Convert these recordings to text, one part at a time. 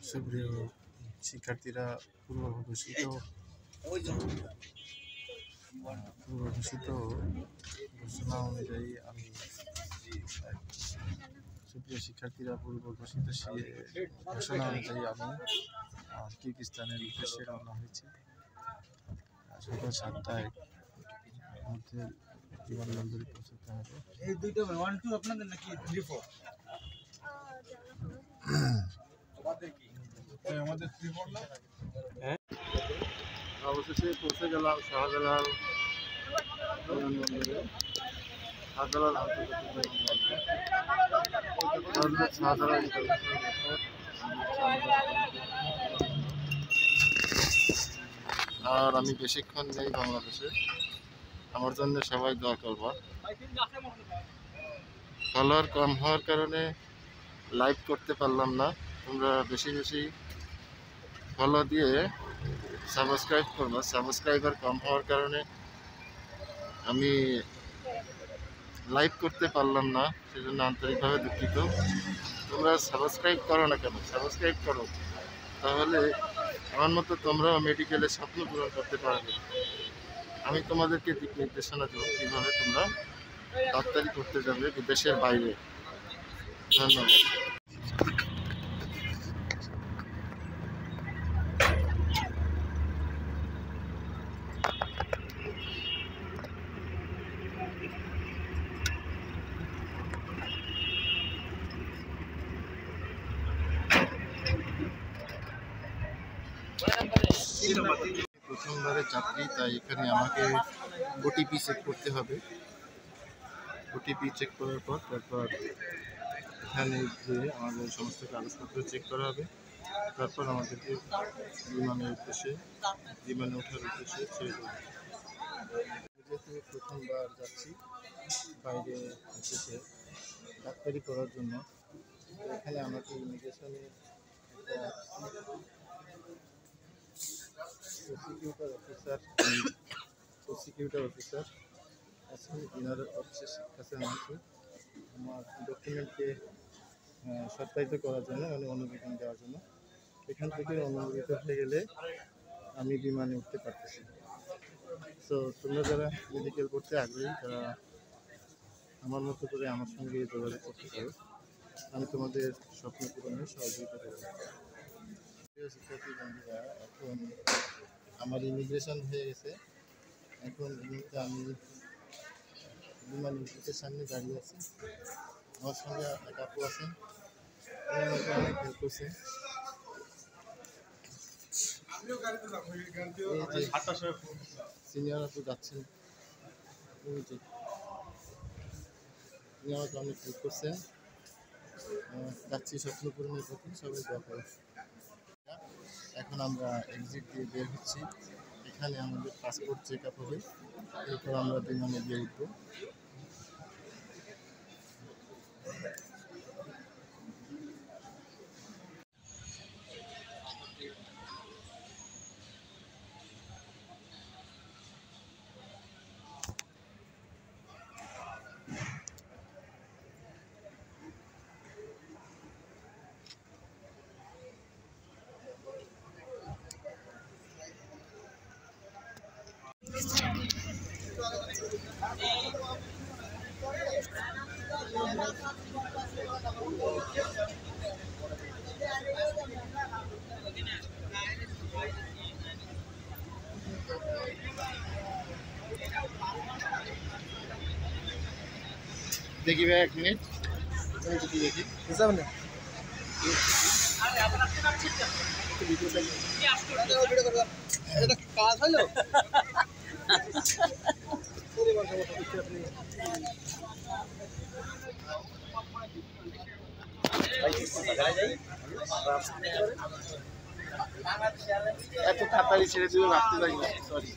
সুপ্রিয় শিক্ষার্থীরা, পূর্ব ঘোষিত ঘোষণা অনুযায়ী আমি কিরগিজস্তানের উদ্দেশ্যে রওনা হয়েছি। সকাল 7টায় মধ্যে বিমানবন্দরে পৌঁছতে হবে। অবশেষে পৌঁছে গেলাম শাহজালাল বিমানবন্দরে। শাহজালাল আর আমি বেশিক্ষণ নেই বাংলাদেশে। আমার জন্য সবাই দোয়া করবা। ফলোয়ার কম হওয়ার কারণে লাইভ করতে পারলাম না। তোমরা বেশি বেশি ফলো দিয়ে সাবস্ক্রাইব করবা। সাবস্ক্রাইবার কম হওয়ার কারণে আমি লাইভ করতে পারলাম না, সেজন্য আন্তরিকভাবে দুঃখিত। তোমরা সাবস্ক্রাইব করো না কেন? সাবস্ক্রাইব করো, তাহলে আমার মতো তোমরাও মেডিকেলের স্বপ্ন পূরণ করতে পারবে। আমি তোমাদেরকে দিক নির্দেশনা দেবো কীভাবে তোমরা ডাক্তারি করতে যাবে দেশের বাইরে। ধন্যবাদ। প্রথমবারের যাত্রী, তাই এখানে আমাকে ওটিপি চেক করতে হবে। ওটিপি চেক করার পর তারপর এখানে যে আমাদের সমস্ত কাগজপত্র চেক করা হবে। তারপর আমাদেরকে বিমানে ওঠার উদ্দেশ্যে ছেড়ে দেবে। যেহেতু প্রথমবার যাচ্ছি বাইরে এসেছে ডাক্তারি করার জন্য, এখানে আমাকে ইমিগ্রেশনে প্রসিকিউটর অফিসার আছেন, ইনার অফিসের কাছে আমাকে আমার ডকুমেন্টকে সত্যায়িত করার জন্য, মানে অনুমোদন দেওয়ার জন্য। এখান থেকে অনুমোদিত হয়ে গেলে আমি বিমানে উঠতে পারতেছি। সো তোমরা যারা মেডিকেল পড়তে আগ্রহী, তারা আমার মতো করে আমার সঙ্গে যোগাযোগ করতে পারো। আমি তোমাদের স্বপ্ন পূরণে সহযোগিতা করব। শিক্ষার্থী বন্ধুরা, এখন আমার ইমিগ্রেশন হয়ে গেছে। এখন আমি বিমান গেটের সামনে দাঁড়িয়ে আছি। আমার সঙ্গে এক আপু আছেন, আমাকে অনেক হেল্প করছে। সিনিয়র আপু যাচ্ছেন, তিনি আমাকে অনেক হেল্প করছেন। যাচ্ছি স্বপ্ন পূরণের প্রতি, সবাই দোয়া করে। এখন আমরা এক্সিট দিয়ে বের হচ্ছি। এখানে আমাদের পাসপোর্ট চেক আপ হবে, এরপর আমরা বিমানে গিয়ে উঠবো। দেখি ভাই, এক মিনিট দেখি। কাজ হলো এত তাড়াতাড়ি ছেড়ে দিলে রাখতে পারি না, সরি।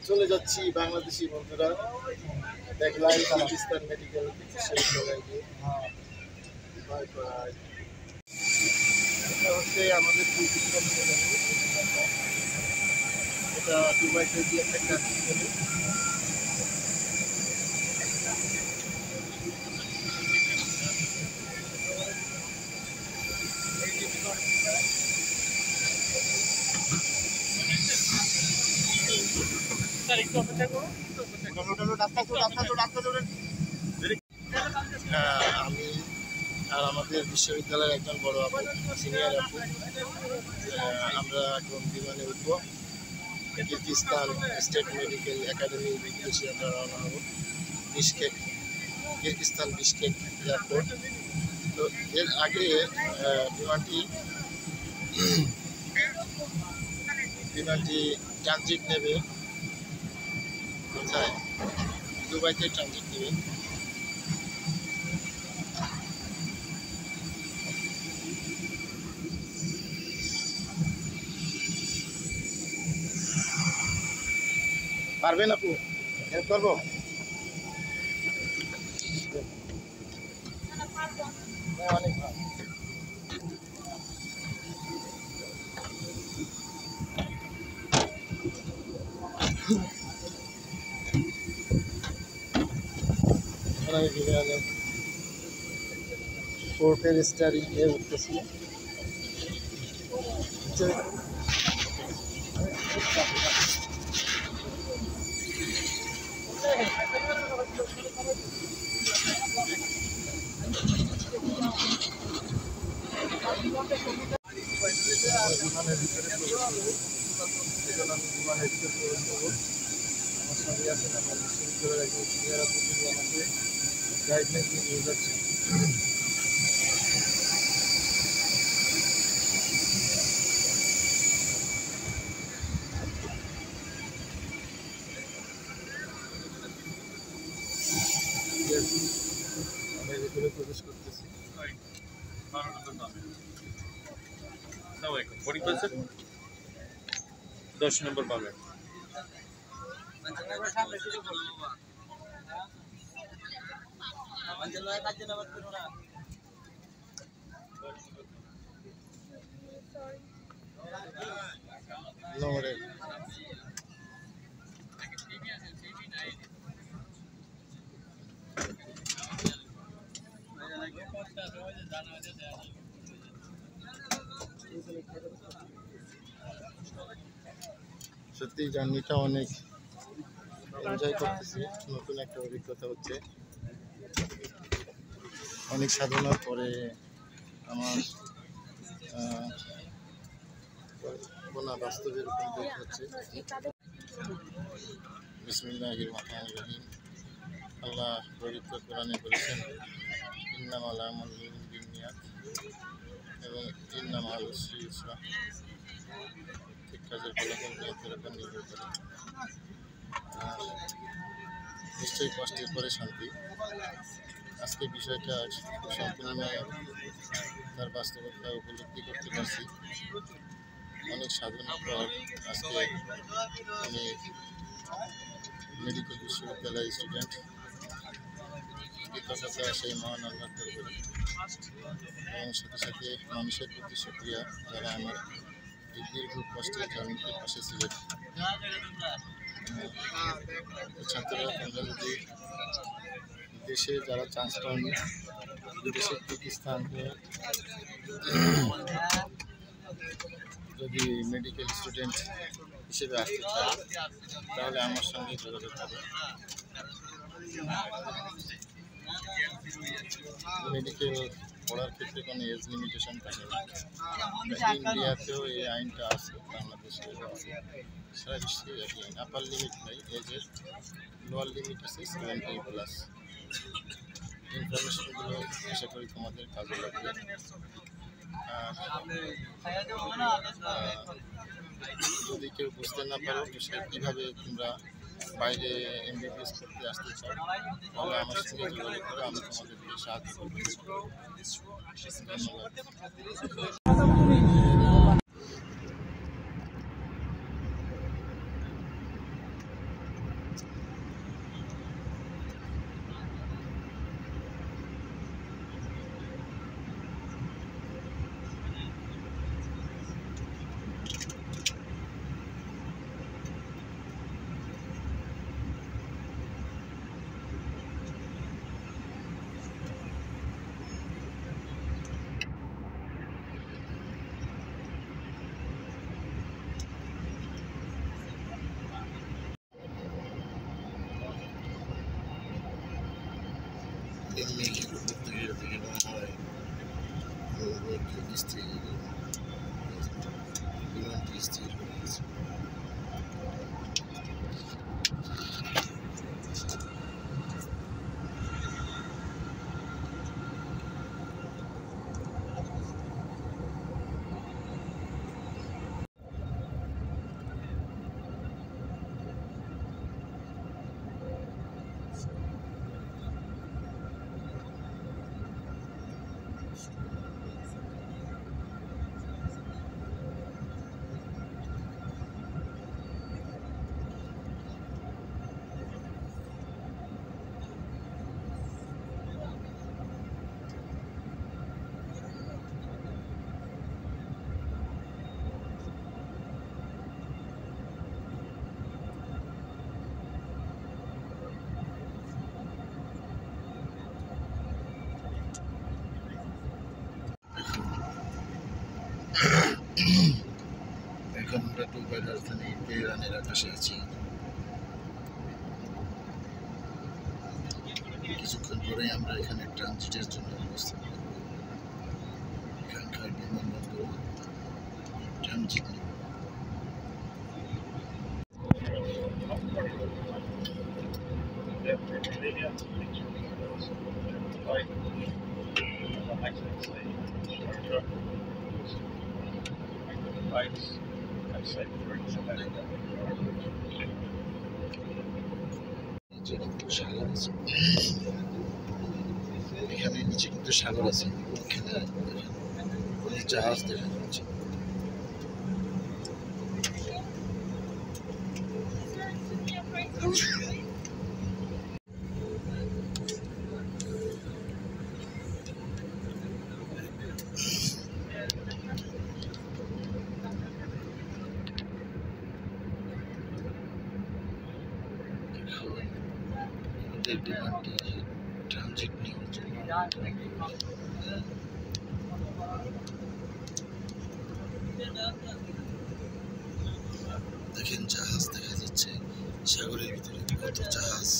চলে যাচ্ছি বাংলাদেশি বন্ধুরা, দেখলাম পাকিস্তান মেডিকেল বিশ্ববিদ্যালয়ে গিয়ে। Bye bye. এটা হচ্ছে আমাদের এটা দুবাইতে গিয়ে একটা কান্ট্রি বলি। আমি আর আমাদের বিশ্ববিদ্যালয়ের একজন বড় আপু, সিনিয়র আপু, আমরা এখন বিমানে উঠব। কিরগিজস্তান স্টেট মেডিকেল একাডেমির উদ্দেশ্যে আমরা রওনা হব। Bishkek, Kyrgyzstan Bishkek airport. তো এর আগে বিমানটি ট্রানজিট নেবে কোথায়? দুবাইতে ট্রানজিট নেবে। পারবেন আপু? হেল্প করবো? অনেক ভালো। পোর্টের স্টারিং এ উঠতেছি। বিমানের ভিতরে প্রবেশ করবো, সেজন্য আমি বিমানের ভিতরে প্রবেশ করবো। আমার সঙ্গে আছেন আমার বিশ্ববিদ্যালয়ের একজন সিনিয়র আপু, তিনি আমাকে গাইডলাইন দিয়ে নিয়ে যাচ্ছেন। আমি ভিতরে প্রবেশ করতেছি। 10 নম্বর পাবে। নম্বরে সত্যি জার্নিটা অনেক এনজয় করতেছি। নতুন একটা অভিজ্ঞতা হচ্ছে। অনেক সাধনার পরে আমার কল্পনা বাস্তবে রূপান্তরিত হচ্ছে। বিসমিল্লাহির রহমানির রহিম। আল্লাহ পবিত্র কোরআনে বলেছেন, ইন্নামাল আমালু বিন্নিয়াত এবং ইন্নামাল উসরি ইউসরা। ঠিক কাজের ফলাফল নিয়তের উপর নির্ভর করে। নিশ্চয়ই কষ্টের পরে শান্তি। আজকে বিষয়টা সম্পূর্ণ তার বাস্তবতা উপলব্ধি করতে পারছি। অনেক সাধনার পর আজকে আমি মেডিকেল বিশ্ববিদ্যালয়ের স্টুডেন্ট। কৃতজ্ঞতা সেই মহান আল্লাহর দরবারে এবং সাথে সাথে মানুষের প্রতি শুকরিয়া, যারা আমার এই দীর্ঘ কষ্টের জার্নিতে পাশে ছিলেন। ছাত্ররা তোমরা যদি দেশে যারা চান্স পাওনি, বিদেশের কিরগিজস্তান যদি মেডিকেল স্টুডেন্ট হিসেবে আসতে চায়, তাহলে আমার সঙ্গে যোগাযোগ করবে। মেডিকেল পড়ার ক্ষেত্রে কোনো এজ লিমিটেশন থাকে না। ইন্ডিয়াতেও এই আইনটা আছে, বাংলাদেশেও আছে, সারা বিশ্বে একই আইন। আপার লিমিট নাই এজের, লোয়ার লিমিট আছে 70+। ইনফরমেশনগুলো আশা করি তোমাদের কাজে লাগবে। যদি কেউ বুঝতে না পারো বিষয় কীভাবে তোমরা বাইরে MBBS করতে আসতে চাও, তাহলে আমার সঙ্গে যোগাযোগ করে আমি তোমাদেরকে সাহায্য করব। ধন্যবাদ। এমনি কি প্রত্যেকের দিকে মনে হয় স্থির বিমানটি স্থির হয়ে গেছে। এখন আমরা দুবাই রাজধানী তেহরানের আকাশে আছি। কিছুক্ষণ পরেই আমরা এখানে ট্রানজিটের জন্য অবস্থান করব। এখানকার বিমানবন্দর ট্রানজিট নেব। এখানে নিচে কিন্তু সাগর আছে, এখানে জাহাজ দেখা যাচ্ছে। বিমানটি ট্রানজিট নেওয়ার জন্য দেখেন জাহাজ দেখা যাচ্ছে সাগরের ভিতরে, কত জাহাজ।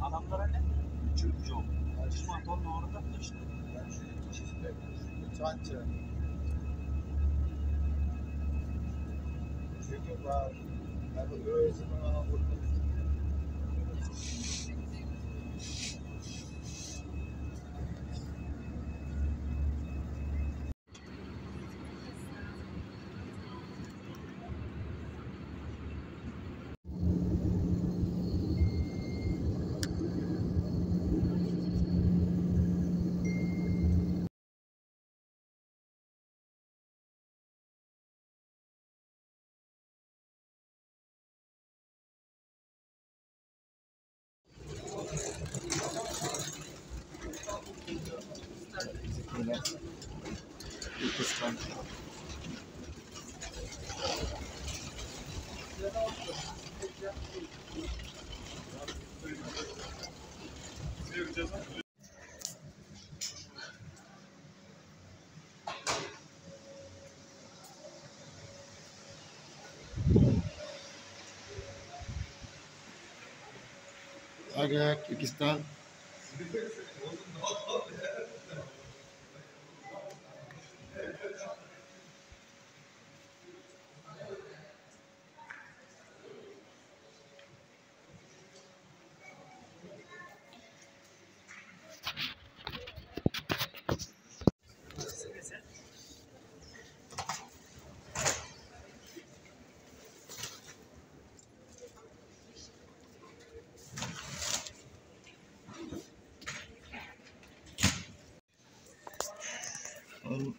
Adamlara ne? Çok. Düşman tonla orada da işte. Çança. Çünkü var. Yani özünü vurdu. Pakistan. आ गया पाकिस्तान।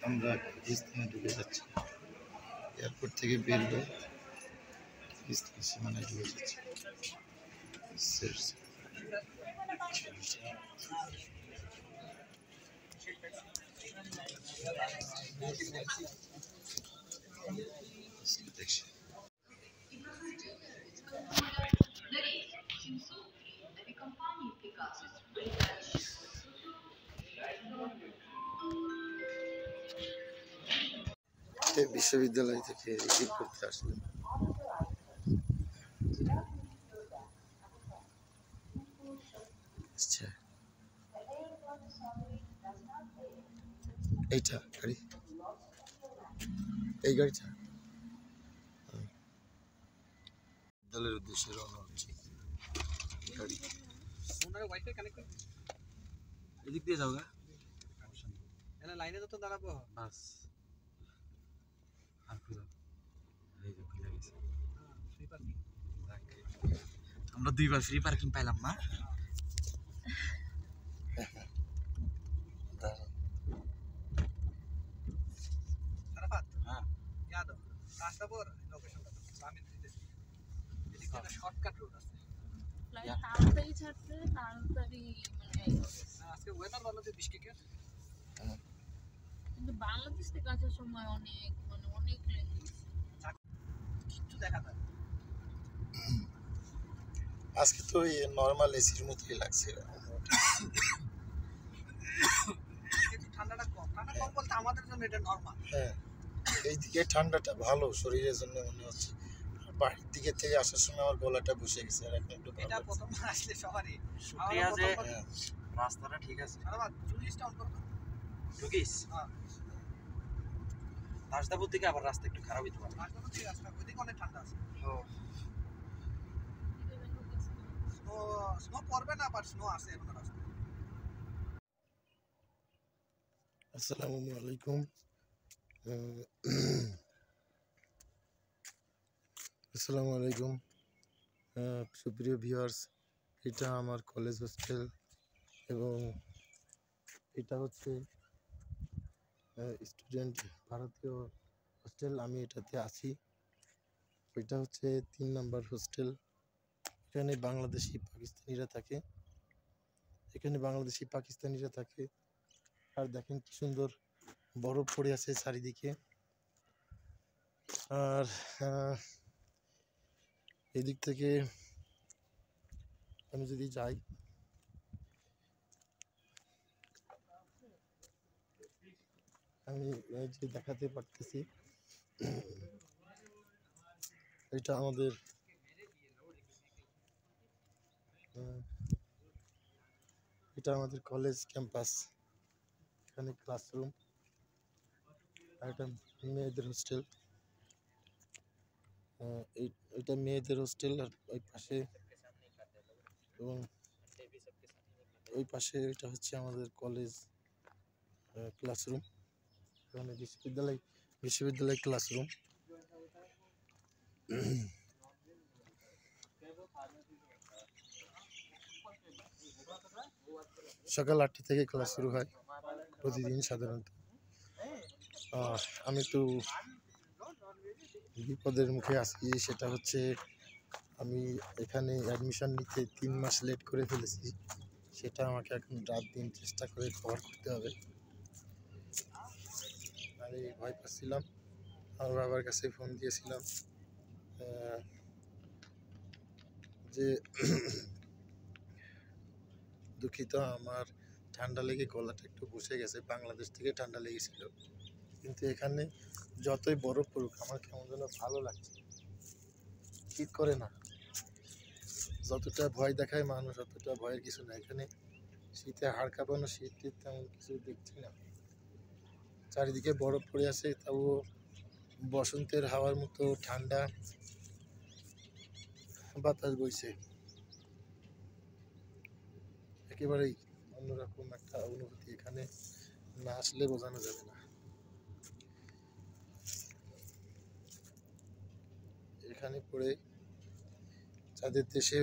আমরা পাকিস্তানে ঢুকে যাচ্ছি, এয়ারপোর্ট থেকে বেরোবে পাকিস্তান সীমানায় ঢুকে যাচ্ছি। দেখছি বিশ্ববিদ্যালয় থেকে রিসিভ করতে আসলাম। আচ্ছা, এইটা গাড়ি, এই গাড়িটা বিদ্যালয়ের উদ্দেশ্যে রওনা হচ্ছে। গাড়ি এদিক দিয়ে যাও গা, লাইনে তো দাঁড়াবো বাস। আর খুঁজো, এই যে খুলে গেছে। আমরা 2 বার ফ্রি পার্কিং পাইলাম না। শর্টকাট রোড আছে, তাড়াতাড়ি ছাড়তে তাড়াতাড়ি মানে আজকে ওয়েদার ভালো যে বিশকেকের, কিন্তু বাংলাদেশ থেকে আসার সময় অনেক মানে অনেক কিছু দেখা যায়। আজকে তো নর্মাল এসির মতোই লাগছে। ঠান্ডাটা কম, ঠান্ডা কম বলতে আমাদের জন্য এটা নরমাল। হ্যাঁ, এইদিকে ঠান্ডাটা ভালো শরীরের জন্য মনে হচ্ছে। বাড়ির দিকে থেকে আসার সময় আমার গলাটা বসে গেছে, আর এখন একটু এটা প্রথমবার আসলে সবারই শুকিয়ে আছে। রাস্তাটা ঠিক আছে। আরে টুরিস্ট অন করো, টুরিস্ট হ্যাঁ, রাজধাপুর থেকে আবার রাস্তা একটু খারাপ হইতে পারে। রাজধাপুর থেকে রাস্তা ওইদিকে অনেক ঠান্ডা আছে। স্নো স্নো পড়বে না, বাট স্নো আছে এখন রাস্তা। আসসালামু আলাইকুম। আসসালামু আলাইকুম সুপ্রিয় ভিউয়ার্স, এটা আমার কলেজ হোস্টেল এবং এটা হচ্ছে স্টুডেন্ট ভারতীয় হোস্টেল। আমি এটাতে আছি। এটা হচ্ছে 3 নম্বর হোস্টেল। এখানে বাংলাদেশি পাকিস্তানিরা থাকে। আর দেখেন কি সুন্দর বরফ পড়ে আছে চারিদিকে। আর এদিক থেকে আমি যদি যাই, আমি যে দেখাতে পারতেছি, এটা আমাদের এটা আমাদের কলেজ ক্যাম্পাস, এখানে ক্লাসরুম, আর এটা মেয়েদের হোস্টেল। এটা মেয়েদের হোস্টেল, আর ওই পাশে এবং ওই পাশে এটা হচ্ছে আমাদের কলেজ ক্লাসরুম, এখানে বিশ্ববিদ্যালয় ক্লাসরুম। সকাল 8টা থেকে ক্লাস শুরু হয় প্রতিদিন সাধারণত। আমি তো বিপদের মুখে আছি, সেটা হচ্ছে আমি এখানে অ্যাডমিশন নিতে 3 মাস লেট করে ফেলেছি। সেটা আমাকে এখন রাত দিন চেষ্টা করে কভার করতে হবে। আমি ভয় পাচ্ছিলাম, আমার বাবার কাছে ফোন দিয়েছিলাম যে দুঃখিত, আমার ঠান্ডা লেগে গলাটা একটু বসে গেছে। বাংলাদেশ থেকে ঠান্ডা লেগেছিল, কিন্তু এখানে যতই বরফ পড়ুক আমার কেমন যেন ভালো লাগছে, শীত করে না। যতটা ভয় দেখায় মানুষ, অতটা ভয়ের কিছু না। এখানে শীতে হাড় কাঁপানো শীত টিত তেমন কিছু দেখছি না। চারিদিকে বরফ পড়ে আছে, তবুও বসন্তের হাওয়ার মতো ঠান্ডা বাতাস বইছে। একেবারেই অন্যরকম একটা অনুভূতি, এখানে না আসলে বোঝানো যাবে না। এখানে পড়ে যাদের দেশে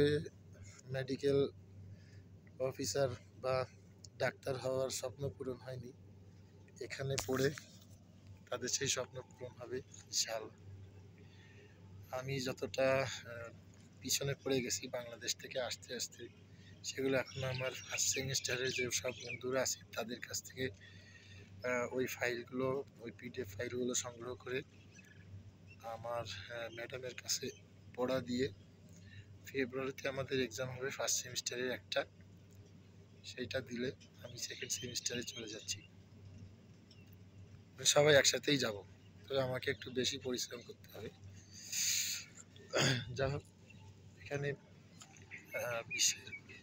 মেডিকেল অফিসার বা ডাক্তার হওয়ার স্বপ্ন পূরণ হয়নি, এখানে পড়ে তাদের সেই স্বপ্ন পূরণ হবে ইনশাআল্লাহ। আমি যতটা পিছনে পড়ে গেছি বাংলাদেশ থেকে আসতে আসতে, সেগুলো এখন আমার ফার্স্ট সেমিস্টারের যে সব বন্ধুরা আছে তাদের কাছ থেকে ওই ফাইলগুলো, ওই পিডিএফ ফাইলগুলো সংগ্রহ করে আমার ম্যাডামের কাছে পড়া দিয়ে, ফেব্রুয়ারিতে আমাদের এক্সাম হবে ফার্স্ট সেমিস্টারের একটা, সেইটা দিলে আমি সেকেন্ড সেমিস্টারে চলে যাচ্ছি। সবাই একসাথেই যাব, তবে আমাকে একটু বেশি পরিশ্রম করতে হবে। যা হোক, এখানে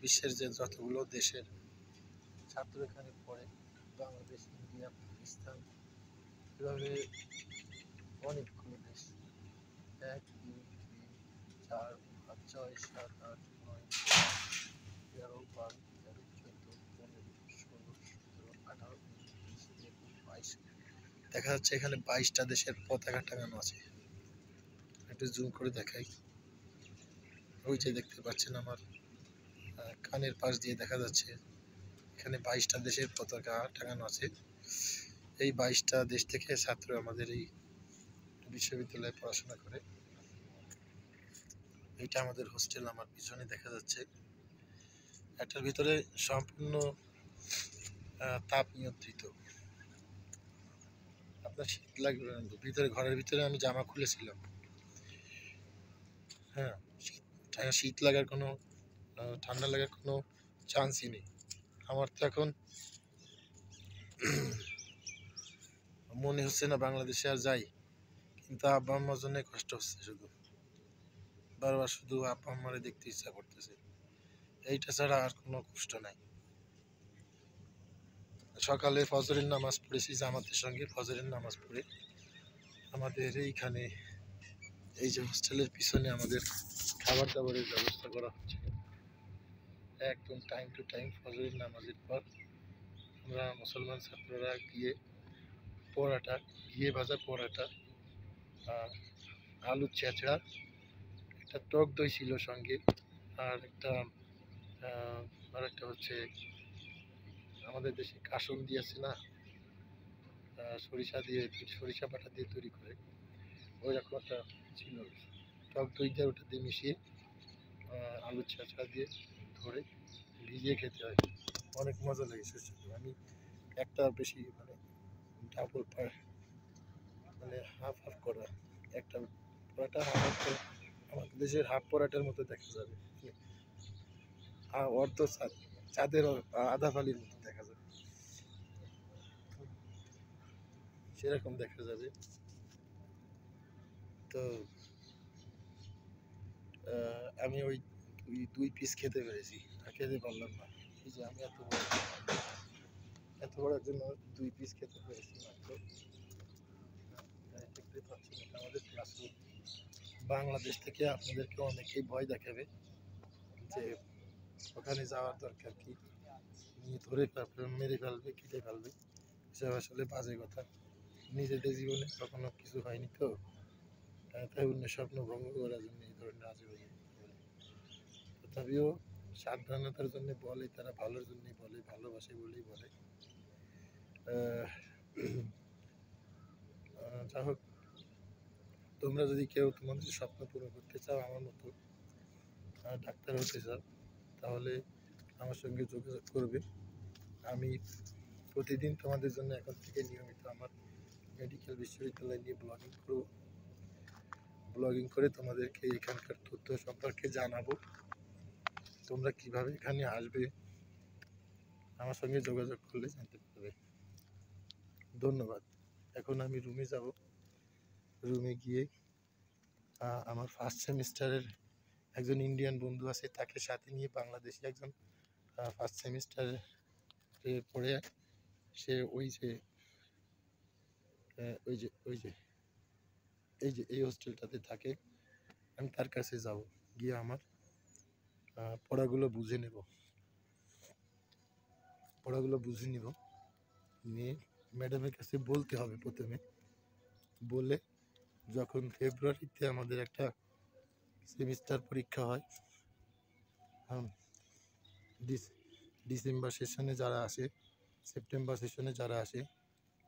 বিশ্বের যে যতগুলো দেশের ছাত্র এখানে পড়ে, বাংলাদেশ, ইন্ডিয়া, পাকিস্তান, এভাবে অনেকগুলো দেশ, 1 2 3 4 5 6 7 8 9 11 12 13 14 15 16 17 18 19 20 21 22, দেখা যাচ্ছে এখানে 22টা দেশের পতাকা টাঙানো আছে। একটু জুম করে দেখাই। ওই যে দেখতে পাচ্ছেন আমার কানের পাশ দিয়ে দেখা যাচ্ছে, এখানে 22টা দেশের পতাকা টাঙানো আছে। এই 22টা দেশ থেকে ছাত্র আমাদের এই বিশ্ববিদ্যালয়ে পড়াশোনা করে। এটা আমাদের হোস্টেল, আমার পিছনে দেখা যাচ্ছে। এটার ভিতরে সম্পূর্ণ তাপ নিয়ন্ত্রিত। আপনার শীত লাগবে না, ভিতরে ঘরের ভিতরে আমি জামা খুলেছিলাম। হ্যাঁ, শীত লাগার কোনো, ঠান্ডা লাগার কোনো চান্সই নেই। আমার তো এখন মনে হচ্ছে না বাংলাদেশে আর যাই, কিন্তু আব্বা আম্মার জন্য কষ্ট হচ্ছে, শুধু বারবার শুধু আব্বা আম্মারে দেখতে ইচ্ছা করতেছে। এইটা ছাড়া আর কোনো কষ্ট নাই। সকালে ফজরের নামাজ পড়েছি জামাতের সঙ্গে, ফজরের নামাজ পড়ে আমাদের এইখানে এই যে হোস্টেলের পিছনে আমাদের খাবার দাবারের ব্যবস্থা করা হচ্ছে। একদম টাইম টু টাইম ফজরের নামাজের পর আমরা মুসলমান ছাত্ররা গিয়ে পরোটা, ঘিয়ে ভাজা পরোটা, আলুর ছেঁচড়া, একটা টক দই ছিল সঙ্গে, আর একটা হচ্ছে আমাদের দেশে কাসুন দিয়েছে না, সরিষা বাটা দিয়ে তৈরি করে, ওই রকম একটা ছিল। টক দই দিয়ে ওটা দিয়ে মিশিয়ে আলুর ছেঁচড়া দিয়ে ধরে ভিজিয়ে খেতে হয়, অনেক মজা লেগেছে। আমি একটা বেশি মানে ডাবল মানে হাফ হাফ করা একটা পরোটা, আমাদের দেশের হাফ পরোটার মতো দেখা যাবে, অর্ধ চাঁদের আধা ফালির মতো দেখা যাবে, সেরকম দেখা যাবে। তো আমি ওই 2 পিস খেতে পেরেছি, আর খেতে পারলাম না। এই যে আমি এত বড় জন্য 2 পিস খেতে পেরেছি মাত্র। দেখতে পাচ্ছেন এটা আমাদের ক্লাসরুম। বাংলাদেশ থেকে আপনাদেরকে অনেকেই ভয় দেখাবে যে ওখানে যাওয়ার দরকার কি, নিয়ে ধরে মেরে ফেলবে, কেটে ফেলবে। এসব আসলে বাজে কথা। নিজেদের জীবনে কখনো কিছু হয়নি তো, তাই অন্য স্বপ্ন ভঙ্গ করার জন্য এই ধরনের আজেবাজে কথা বলে। তথাপিও সাবধানতার জন্য বলে, তারা ভালোর জন্যই বলে, ভালোবাসে বলেই বলে। যা হোক, তোমরা যদি কেউ তোমাদের স্বপ্ন পূরণ করতে চাও, আমার মতো ডাক্তার হতে চাও, তাহলে আমার সঙ্গে যোগাযোগ করবে। আমি প্রতিদিন তোমাদের জন্য এখন থেকে নিয়মিত আমার মেডিকেল বিশ্ববিদ্যালয় নিয়ে ব্লগিং করে তোমাদেরকে এখানকার তথ্য সম্পর্কে জানাবো। তোমরা কিভাবে এখানে আসবে আমার সঙ্গে যোগাযোগ করলে জানতে পারবে। ধন্যবাদ। এখন আমি রুমে যাব। রুমে গিয়ে আমার ফার্স্ট সেমিস্টারের একজন ইন্ডিয়ান বন্ধু আছে, তাকে সাথে নিয়ে, বাংলাদেশি একজন ফার্স্ট সেমিস্টারে পড়ে, সে ওই যে এই হোস্টেলটাতে থাকে। আমি তার কাছে যাব, গিয়ে আমার পড়াগুলো বুঝে নিব, নিয়ে ম্যাডামের কাছে বলতে হবে প্রথমে। বলে যখন ফেব্রুয়ারিতে আমাদের একটা সেমিস্টার পরীক্ষা হয়, ডিসেম্বর সেশনে যারা আসে, সেপ্টেম্বর সেশনে যারা আসে,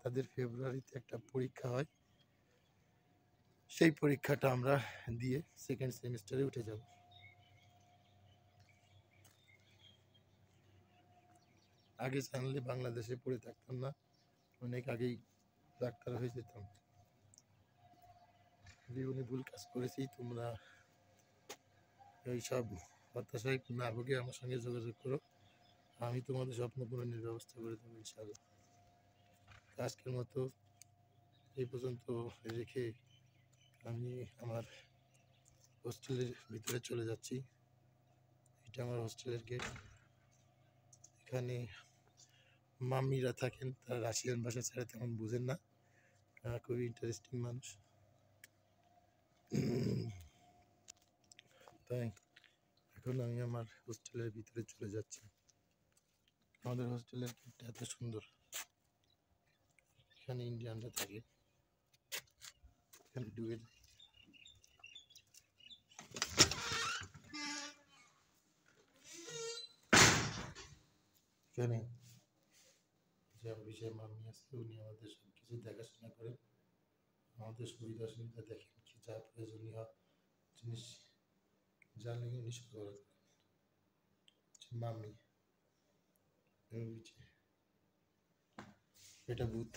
তাদের ফেব্রুয়ারিতে একটা পরীক্ষা হয়। সেই পরীক্ষাটা আমরা দিয়ে সেকেন্ড সেমিস্টারে উঠে যাব। আগে জানলে বাংলাদেশে পড়ে থাকতাম না, অনেক আগেই ডাক্তার হয়ে যেতাম। জীবনে ভুল কাজ করেছি। তোমরা এইসব হতাশায় না ভুগে আমার সঙ্গে যোগাযোগ করো, আমি তোমাদের স্বপ্ন পূরণের ব্যবস্থা করে দেবো ইনশাআল্লাহ। আজকের মতো এই পর্যন্ত রেখে আমি আমার হোস্টেলের ভিতরে চলে যাচ্ছি। এটা আমার হোস্টেলের গেট। এখানে মাম্মিরা থাকেন, তারা রাশিয়ান ভাষা ছাড়া তেমন বুঝেন না, খুবই ইন্টারেস্টিং মানুষ। তাই এখন আমি আমার হোস্টেলের ভিতরে চলে যাচ্ছি। আমাদের হোস্টেলের গেটটা এত সুন্দর, এখানে ইন্ডিয়ানরা থাকে। এখানে ঢুকে যাই। এখানে যে অফিসের মাম্মি আছে, উনি আমাদের সব কিছু দেখাশোনা করেন, আমাদের সুবিধা অসুবিধা দেখেন, কি যা প্রয়োজনীয় জিনিস জানলে উনি সরবরাহ করেন। মাম্মি, এটা বুথ,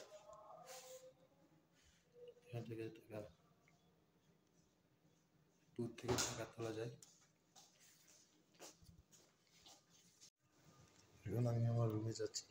এখান থেকে বুথ থেকে টাকা তোলা যায়। এখন আমি আমার রুমে যাচ্ছি।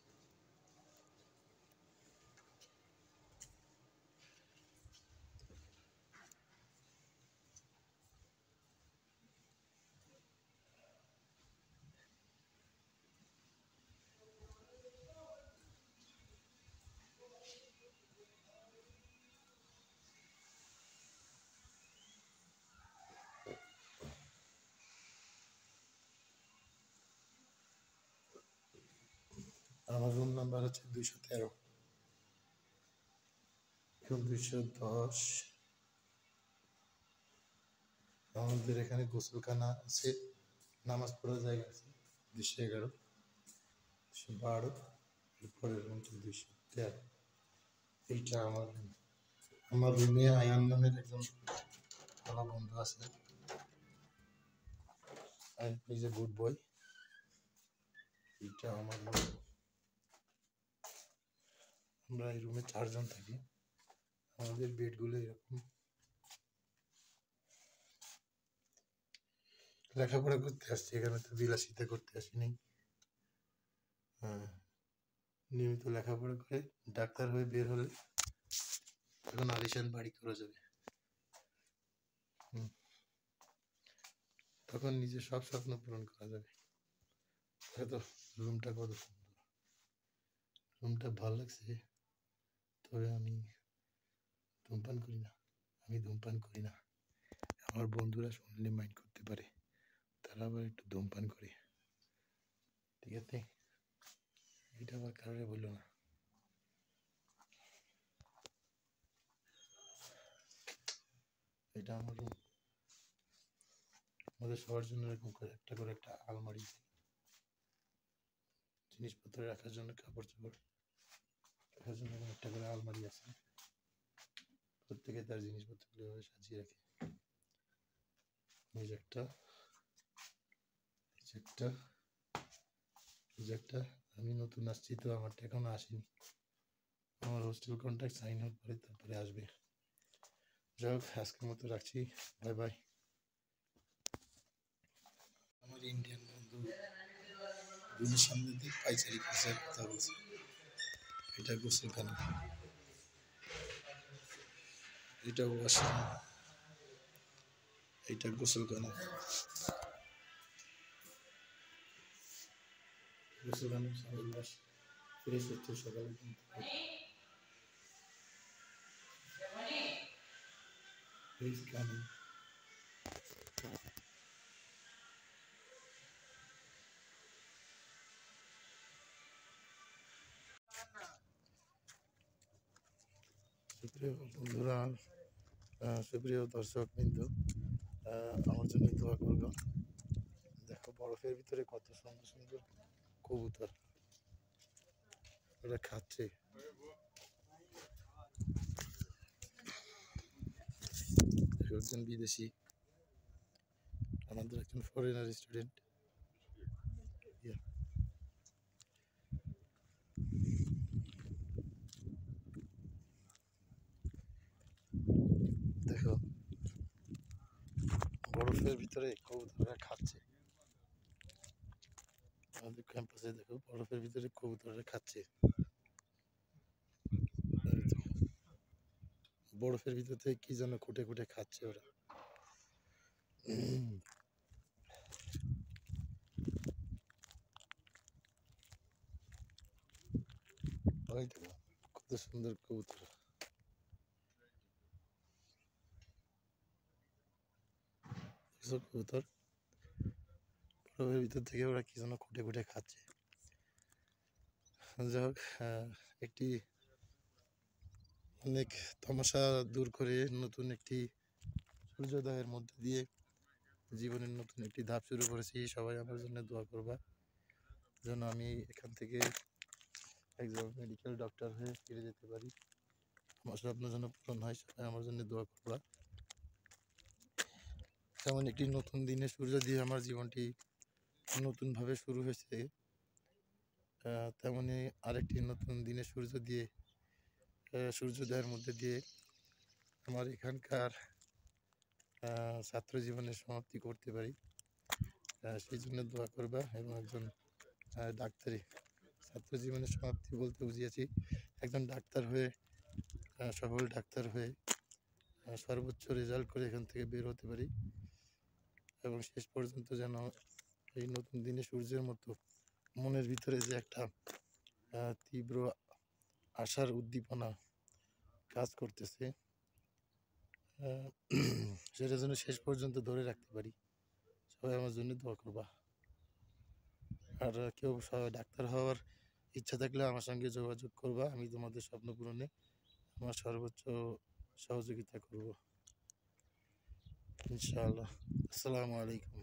আমার রুম নাম্বার হচ্ছে 213, 210। আমাদের এখানে গোসলখানা আছে, নামাজ পড়ার জায়গা আছে। 211, 212, এরপরের রুমটা 213। এইটা আমার রুম। আমার রুমে আয়ান নামের একজন ভালো বন্ধু আছে, এই যে গুড বয়। এইটা আমার রুম। আমরা এই রুমে 4 জন থাকি। আমাদের বেডগুলো এরকম। লেখাপড়া করতে আসছি, এখানে তো বিলাসিতা করতে আসিনি। নিয়মিত লেখাপড়া করে ডাক্তার হয়ে বের হলে এখন আলিশান বাড়ি করা যাবে। তখন নিজের সব স্বপ্ন পূরণ করা যাবে। হয়তো রুমটা কত সুন্দর, রুমটা ভালো লাগছে। তবে আমি ধূমপান করি না, আমি ধূমপান করি না। আমার বন্ধুরা শুনলে মাইন্ড করতে পারে, তারা আবার একটু ধূমপান করে। ঠিক আছে, এটা আবার কারোর বললো না। এটা আমার রুম। আমাদের সবার জন্য এরকম করে একটা আলমারি, জিনিসপত্র রাখার জন্য, কাপড় চোপড় রাখার জন্য এরকম একটা করে আলমারি আছে। প্রত্যেকে তার জিনিসপত্রগুলো এভাবে সাজিয়ে রাখে। এই যে একটা, এই যে একটা, এই যে একটা। আমি নতুন আসছি তো, আমারটা এখনো আসেনি। আমার হোস্টেল কন্ট্রাক্ট সাইন হওয়ার পরে তারপরে আসবে। যাই হোক, আজকের মতো রাখছি, বাই বাই। আমার ইন্ডিয়ান বন্ধু রুমের সামনে দিয়ে পাইচারি কাছে কথা বলছে। এটা গোসলখানা, এটা ওয়াশরুম, এটা গোসলখানা। গোসলখানা সবাই ওয়াশ ফ্রেশ হচ্ছে সকালে ঘুম থেকে। He's coming. সুপ্রিয় বন্ধুরা, সুপ্রিয় দর্শক বিন্দু, আমার জন্য দোয়া করলো। দেখো বরফের ভিতরে কত সুন্দর সুন্দর কবুতর, ওরা খাচ্ছে। একজন বিদেশি, আমাদের একজন ফরেনার স্টুডেন্ট। দেখো বরফের ভিতরে কবুতররা খাচ্ছে। আমাদের ক্যাম্পাসে দেখো বরফের ভিতরে কবুতররা খাচ্ছে। বরফের ভিতর থেকে কি যেন খুঁটে খুঁটে খাচ্ছে ওরা। ওই দেখো কত সুন্দর কবুতর। কবুতর বরফের ভিতর থেকে ওরা কি যেন খুঁটে খুঁটে খাচ্ছে। যাই হোক, একটি অনেক তামাশা দূর করে নতুন একটি সূর্যোদয়ের মধ্যে দিয়ে জীবনের নতুন একটি ধাপ শুরু করেছি। সবাই আমার জন্য দোয়া করবা, যেন আমি এখান থেকে একজন মেডিকেল ডক্টর হয়ে ফিরে যেতে পারি। আমার স্বপ্ন যেন পূরণ হয়, সবাই আমার জন্য দোয়া করবা। যেমন একটি নতুন দিনে সূর্য দিয়ে আমার জীবনটি নতুনভাবে শুরু হয়েছে, তেমনি আরেকটি নতুন দিনে সূর্য দিয়ে, সূর্যোদয়ের মধ্যে দিয়ে আমার এখানকার ছাত্র জীবনের সমাপ্তি করতে পারি। সেই জন্য দোয়া করবা। এবং একজন ডাক্তারি, ছাত্র জীবনের সমাপ্তি বলতে বুঝিয়েছি একজন ডাক্তার হয়ে, সফল ডাক্তার হয়ে সর্বোচ্চ রেজাল্ট করে এখান থেকে বের হতে পারি। এবং শেষ পর্যন্ত যেন এই নতুন দিনে সূর্যের মতো মনের ভিতরে যে একটা তীব্র আশার উদ্দীপনা কাজ করতেছে, সেটা যেন শেষ পর্যন্ত ধরে রাখতে পারি। সবাই আমার জন্য দোয়া করবা। আর কেউ ডাক্তার হওয়ার ইচ্ছা থাকলে আমার সঙ্গে যোগাযোগ করবা। আমি তোমাদের স্বপ্ন পূরণে আমার সর্বোচ্চ সহযোগিতা করব ইনশাআল্লাহ। আসসালামু আলাইকুম।